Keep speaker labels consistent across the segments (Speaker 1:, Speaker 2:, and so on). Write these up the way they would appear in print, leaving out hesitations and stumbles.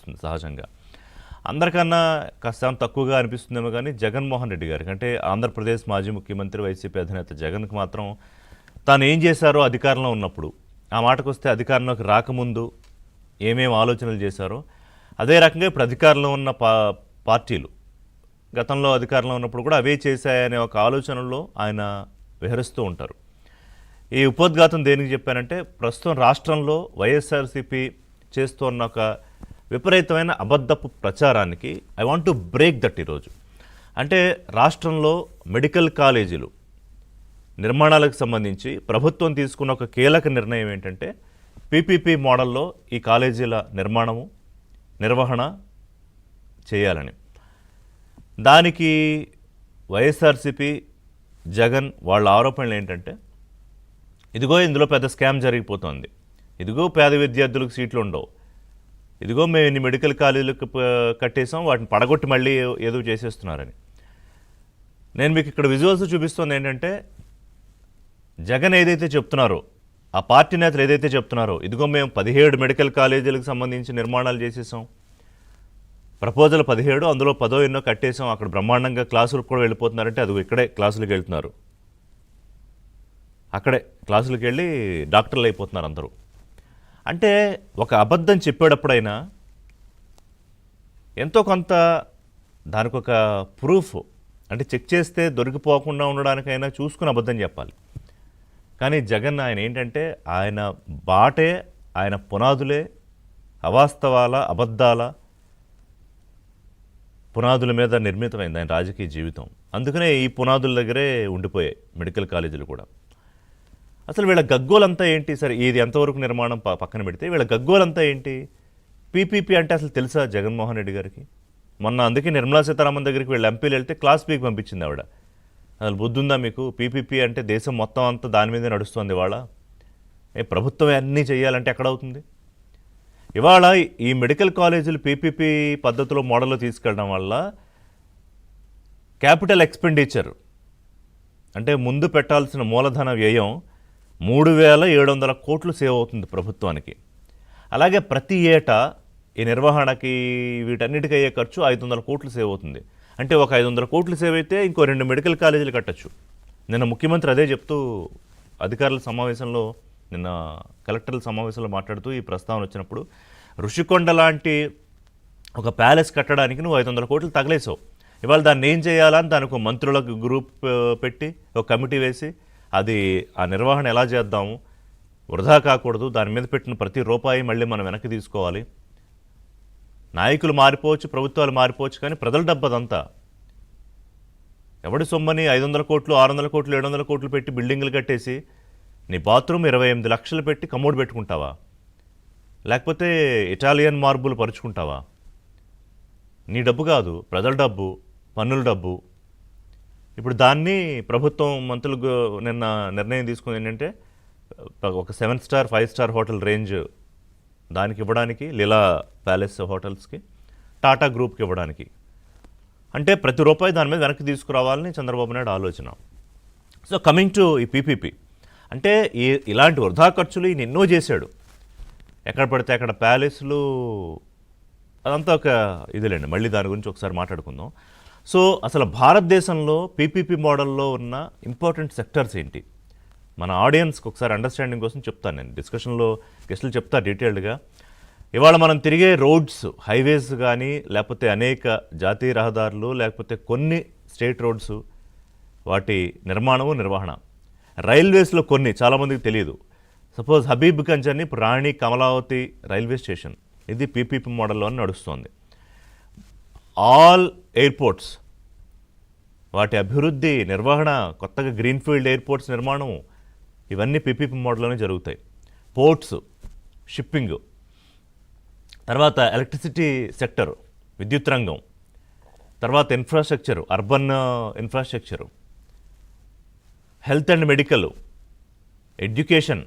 Speaker 1: అనిపిస్తుంది సహజంగా. అందరికన్నా కాస్త తక్కువగా అనిపిస్తుందేమో కానీ జగన్మోహన్ రెడ్డి గారికి, అంటే ఆంధ్రప్రదేశ్ మాజీ ముఖ్యమంత్రి వైసీపీ అధినేత జగన్కి మాత్రం తాను ఏం చేశారో అధికారంలో ఉన్నప్పుడు, ఆ మాటకొస్తే అధికారంలోకి రాకముందు ఏమేమి ఆలోచనలు చేశారో, అదే రకంగా ఇప్పుడు అధికారంలో ఉన్న పార్టీలు గతంలో అధికారంలో ఉన్నప్పుడు కూడా అవే చేశాయనే ఒక ఆలోచనలో ఆయన విహరిస్తూ ఉంటారు. ఈ ఉపోద్ఘాతం దేనికి చెప్పానంటే, ప్రస్తుతం రాష్ట్రంలో వైఎస్ఆర్సీపీ చేస్తున్న ఒక విపరీతమైన అబద్ధపు ప్రచారానికి I want to break that ఈరోజు. అంటే రాష్ట్రంలో మెడికల్ కాలేజీలు నిర్మాణాలకు సంబంధించి ప్రభుత్వం తీసుకున్న ఒక కీలక నిర్ణయం ఏంటంటే, పీపీపీ మోడల్లో ఈ కాలేజీల నిర్మాణము నిర్వహణ చేయాలని. దానికి వైఎస్ఆర్సీపీ జగన్ వాళ్ళ ఆరోపణలు ఏంటంటే, ఇదిగో ఇందులో పెద్ద స్కామ్ జరిగిపోతుంది, ఇదిగో పేద విద్యార్థులకు సీట్లు ఉండవు, ఇదిగో మేము ఇన్ని మెడికల్ కాలేజీలకు కట్టేసాం, వాటిని పడగొట్టి మళ్ళీ ఏదో చేసేస్తున్నారని. నేను మీకు ఇక్కడ విజువల్స్ చూపిస్తుంది ఏంటంటే, జగన్ ఏదైతే చెప్తున్నారో, ఆ పార్టీ నేతలు ఏదైతే చెప్తున్నారో, ఇదిగో మేము 17 మెడికల్ కాలేజీలకు సంబంధించి నిర్మాణాలు చేసేసాం, ప్రపోజల్ 17, అందులో 10 ఎన్నో కట్టేసాం, అక్కడ బ్రహ్మాండంగా క్లాసులకు కూడా వెళ్ళిపోతున్నారంటే అదిగో ఇక్కడే క్లాసులకు వెళ్తున్నారు, అక్కడే క్లాసులకు వెళ్ళి డాక్టర్లు అయిపోతున్నారు అందరూ. అంటే ఒక అబద్ధం చెప్పేటప్పుడైనా ఎంతో కొంత దానికి ఒక ప్రూఫ్, అంటే చెక్ చేస్తే దొరికిపోకుండా ఉండడానికైనా చూసుకుని అబద్ధం చెప్పాలి. కానీ జగన్ ఆయన ఏంటంటే, ఆయన బాటే, ఆయన పునాదులే అవాస్తవాల అబద్ధాల పునాదుల మీద నిర్మితమైంది ఆయన రాజకీయ జీవితం. అందుకనే ఈ పునాదుల దగ్గరే ఉండిపోయాయి మెడికల్ కాలేజీలు కూడా. అసలు వీళ్ళ గగ్గోలంతా ఏంటి? సరే, ఇది ఎంతవరకు నిర్మాణం పక్కన పెడితే వీళ్ళ గగ్గోలంతా ఏంటి? పీపీపీ అంటే అసలు తెలుసా జగన్మోహన్ రెడ్డి గారికి? మొన్న అందుకే నిర్మలా సీతారామన్ దగ్గరికి వీళ్ళ ఎంపీలు వెళ్తే క్లాస్ పీకి పంపించింది ఆవిడ. అసలు బుద్ధుందా మీకు? పీపీపీ అంటే దేశం మొత్తం అంతా దాని మీదే నడుస్తుంది ఇవాళ. ప్రభుత్వం అన్నీ చేయాలంటే ఎక్కడవుతుంది? ఇవాళ ఈ మెడికల్ కాలేజీలు పీపీపీ పద్ధతిలో మోడల్లో తీసుకెళ్ళడం వల్ల క్యాపిటల్ ఎక్స్పెండిచర్, అంటే ముందు పెట్టాల్సిన మూలధన వ్యయం 3,700 కోట్లు సేవ్ అవుతుంది ప్రభుత్వానికి. అలాగే ప్రతి ఏటా ఈ నిర్వహణకి వీటన్నిటికీ అయ్యే ఖర్చు 500 కోట్లు సేవ్ అవుతుంది. అంటే ఒక 500 కోట్లు సేవ్ అయితే ఇంకో 2 మెడికల్ కాలేజీలు కట్టచ్చు. నిన్న ముఖ్యమంత్రి అదే చెప్తూ అధికారుల సమావేశంలో, నిన్న కలెక్టర్ల సమావేశంలో మాట్లాడుతూ ఈ ప్రస్తావన వచ్చినప్పుడు, ఋషికొండ లాంటి ఒక ప్యాలెస్ కట్టడానికి నువ్వు 500 కోట్లు తగలేసావు, ఇవాళ దాన్ని ఏం చేయాలని దానికి ఒక మంత్రులకు గ్రూప్ పెట్టి ఒక కమిటీ వేసి అది ఆ నిర్వహణ ఎలా చేద్దాము, వృధా కాకూడదు, దాని మీద పెట్టిన ప్రతి రూపాయి మళ్ళీ మనం వెనక్కి తీసుకోవాలి. నాయకులు మారిపోవచ్చు, ప్రభుత్వాలు మారిపోవచ్చు, కానీ ప్రజల డబ్బు అదంతా. ఎవడి సొమ్మని 500 కోట్లు 600 కోట్లు 700 కోట్లు పెట్టి బిల్డింగులు కట్టేసి నీ బాత్రూమ్ 28 లక్షలు పెట్టి కమోడ్ పెట్టుకుంటావా? లేకపోతే ఇటాలియన్ మార్బుల్ పరుచుకుంటావా? నీ డబ్బు కాదు, ప్రజల డబ్బు, పన్నుల డబ్బు. ఇప్పుడు దాన్ని ప్రభుత్వం మంత్రులు నిన్న నిర్ణయం తీసుకుంది ఏంటంటే, ఒక 7 స్టార్ 5 స్టార్ హోటల్ రేంజ్ దానికి ఇవ్వడానికి, లీలా ప్యాలెస్ హోటల్స్కి, టాటా గ్రూప్కి ఇవ్వడానికి. అంటే ప్రతి రూపాయి దాని మీద వెనక్కి తీసుకురావాలని చంద్రబాబు నాయుడు ఆలోచన. సో కమింగ్ టు ఈ పీపీపీ, అంటే ఇలాంటి వృధా ఖర్చులు ఈయన ఎన్నో చేశాడు. ఎక్కడ పడితే అక్కడ ప్యాలెస్లు, అదంతా ఒక ఇదిలేండి, మళ్ళీ దాని గురించి ఒకసారి మాట్లాడుకుందాం. సో అసలు భారతదేశంలో పీపీపీ మోడల్లో ఉన్న ఇంపార్టెంట్ సెక్టర్స్ ఏంటి, మన ఆడియన్స్కి ఒకసారి అండర్స్టాండింగ్ కోసం చెప్తాను. నేను డిస్కషన్లో గెస్టులు చెప్తా డీటెయిల్డ్గా. ఇవాళ మనం తిరిగే రోడ్స్, హైవేస్ కానీ, లేకపోతే అనేక జాతీయ రహదారులు, లేకపోతే కొన్ని స్టేట్ రోడ్స్, వాటి నిర్మాణము నిర్వహణ, రైల్వేస్లో కొన్ని చాలామందికి తెలియదు. సపోజ్ హబీబ్గంజ్ అని ఇప్పుడు రాణి కమలావతి రైల్వే స్టేషన్, ఇది పీపీపీ మోడల్లో నడుస్తుంది. ఆల్ ఎయిర్పోర్ట్స్, వాటి అభివృద్ధి, నిర్వహణ, కొత్తగా గ్రీన్ఫీల్డ్ ఎయిర్పోర్ట్స్ నిర్మాణం, ఇవన్నీ పీపీపీ మోడల్లోనే జరుగుతాయి. పోర్ట్స్, షిప్పింగ్, తర్వాత ఎలక్ట్రిసిటీ సెక్టర్, విద్యుత్ రంగం, తర్వాత infrastructure, urban infrastructure, health and medical, education,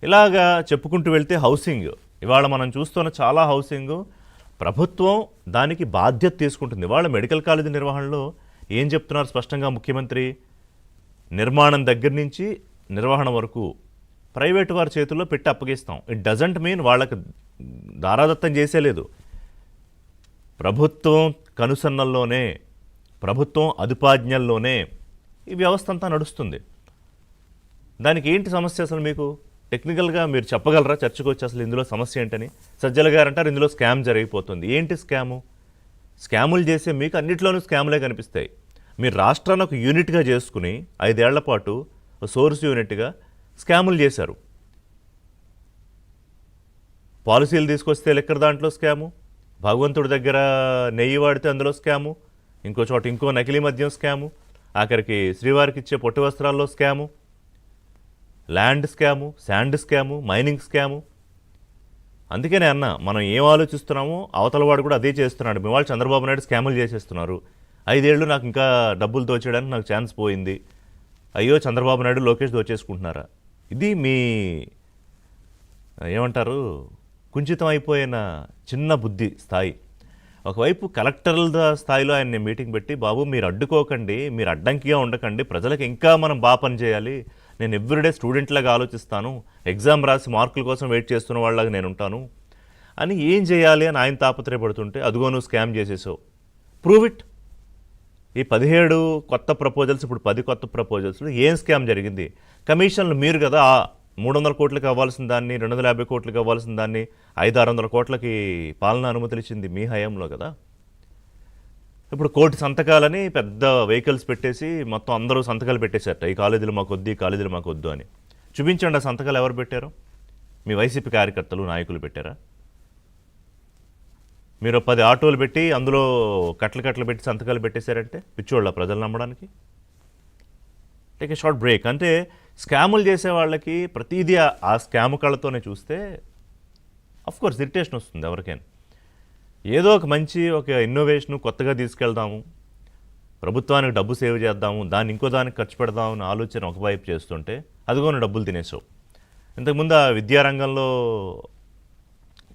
Speaker 1: ఇలాగా చెప్పుకుంటూ వెళ్తే హౌసింగ్. ఇవాళ మనం చూస్తున్న చాలా హౌసింగ్ ప్రభుత్వం దానికి బాధ్యత తీసుకుంటుంది. ఇవాళ మెడికల్ కాలేజీ నిర్వహణలో ఏం చెప్తున్నారు స్పష్టంగా ముఖ్యమంత్రి? నిర్మాణం దగ్గర నుంచి నిర్వహణ వరకు ప్రైవేటు వారి చేతుల్లో పెట్టి అప్పగిస్తాం. ఇట్ డజంట్ మీన్ వాళ్ళకి దారాదత్తం చేసేలేదు. ప్రభుత్వం కనుసన్నల్లోనే, ప్రభుత్వం అదుపాజ్ఞల్లోనే ఈ వ్యవస్థ అంతా నడుస్తుంది. దానికి ఏంటి సమస్య అసలు? మీకు టెక్నికల్గా మీరు చెప్పగలరా? చర్చకు వచ్చి అసలు ఇందులో సమస్య ఏంటని. సజ్జల గారు అంటారు ఇందులో స్కామ్ జరిగిపోతుంది. ఏంటి స్కాము? స్కాములు చేసే మీకు అన్నిట్లోనూ స్కాములే కనిపిస్తాయి. మీరు రాష్ట్రాన్ని ఒక యూనిట్గా చేసుకుని 5 ఏళ్ల పాటు సోర్స్ యూనిట్గా స్కాములు చేశారు. పాలసీలు తీసుకొస్తే లెక్కర్ దాంట్లో స్కాము, భగవంతుడి దగ్గర నెయ్యి వాడితే అందులో స్కాము, ఇంకో చోట ఇంకో నకిలీ మద్యం స్కాము, ఆఖరికి శ్రీవారికి ఇచ్చే పొట్టు వస్త్రాల్లో scam, land scam, sand scam, mining scam. అందుకనే అన్న, మనం ఏం ఆలోచిస్తున్నామో అవతల వాడు కూడా అదే చేస్తున్నాడు. మీ వాళ్ళు చంద్రబాబు నాయుడు స్కాములు చేసేస్తున్నారు. 5 ఏళ్ళు నాకు ఇంకా డబ్బులు దోచేయడానికి నాకు ఛాన్స్ పోయింది. అయ్యో చంద్రబాబు నాయుడు, లోకేష్ దోచేసుకుంటున్నారా? ఇది మీ ఏమంటారు, కుంచితం అయిపోయిన చిన్న బుద్ధి స్థాయి. ఒకవైపు కలెక్టర్ల స్థాయిలో ఆయన మీటింగ్ పెట్టి, బాబు మీరు అడ్డుకోకండి, మీరు అడ్డంకిగా ఉండకండి, ప్రజలకు ఇంకా మనం బాగా పని చేయాలి, నేను ఎవ్రీడే స్టూడెంట్ లాగా ఆలోచిస్తాను, ఎగ్జామ్ రాసి మార్కుల కోసం వెయిట్ చేస్తున్న వాళ్ళలాగా నేను ఉంటాను అని ఏం చేయాలి అని ఆయన తాపత్రయపడుతుంటే, అదిగో నువ్వు స్కామ్ చేసేసావు, ప్రూవ్ ఇట్. ఈ 17 కొత్త ప్రపోజల్స్, ఇప్పుడు 10 కొత్త ప్రపోజల్స్లో ఏం స్కామ్ జరిగింది? కమిషన్లు మీరు కదా 300 కోట్లకి అవ్వాల్సిన దాన్ని 250 కోట్లకి అవ్వాల్సిన దాన్ని 500-600 కోట్లకి పాలనా అనుమతులు ఇచ్చింది మీ హయాంలో కదా. ఇప్పుడు 1 కోటి సంతకాలని పెద్ద వెహికల్స్ పెట్టేసి మొత్తం అందరూ సంతకాలు పెట్టేశారట, ఈ కాలేజీలు మాకు వద్దు, ఈ కాలేజీలు మాకు వద్దు అని. చూపించండి ఆ సంతకాలు ఎవరు పెట్టారో. మీ వైసీపీ కార్యకర్తలు, నాయకులు పెట్టారా? మీరు 10 ఆటోలు పెట్టి అందులో కట్టలు పెట్టి సంతకాలు పెట్టేశారంటే పిచ్చోళ్ళ ప్రజలు నమ్మడానికి. Take a short break. అంటే స్కాములు చేసే వాళ్ళకి ప్రతిదీ ఆ స్కామ్ కళ్ళతోనే చూస్తే అఫ్కోర్స్ ఇరిటేషన్ వస్తుంది ఎవరికైనా. ఏదో ఒక మంచి ఒక ఇన్నోవేషన్ కొత్తగా తీసుకెళ్దాము, ప్రభుత్వానికి డబ్బు సేవ్ చేద్దాము, దాన్ని ఇంకో దానికి ఖర్చు పెడదాము అని ఆలోచన ఒకవైపు చేస్తుంటే, అదిగోని డబ్బులు తినేసావు. ఇంతకుముందు ఆ విద్యారంగంలో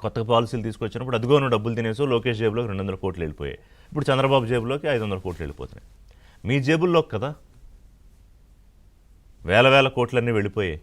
Speaker 1: కొత్త పాలసీలు తీసుకొచ్చినప్పుడు అదిగోను డబ్బులు తినేసావు, లోకేష్ జేబులోకి 200 కోట్లు వెళ్ళిపోయాయి. ఇప్పుడు చంద్రబాబు జేబులోకి 500 కోట్లు వెళ్ళిపోతున్నాయి. మీ జేబుల్లోకి కదా వేల కోట్లన్నీ వెళ్ళిపోయాయి.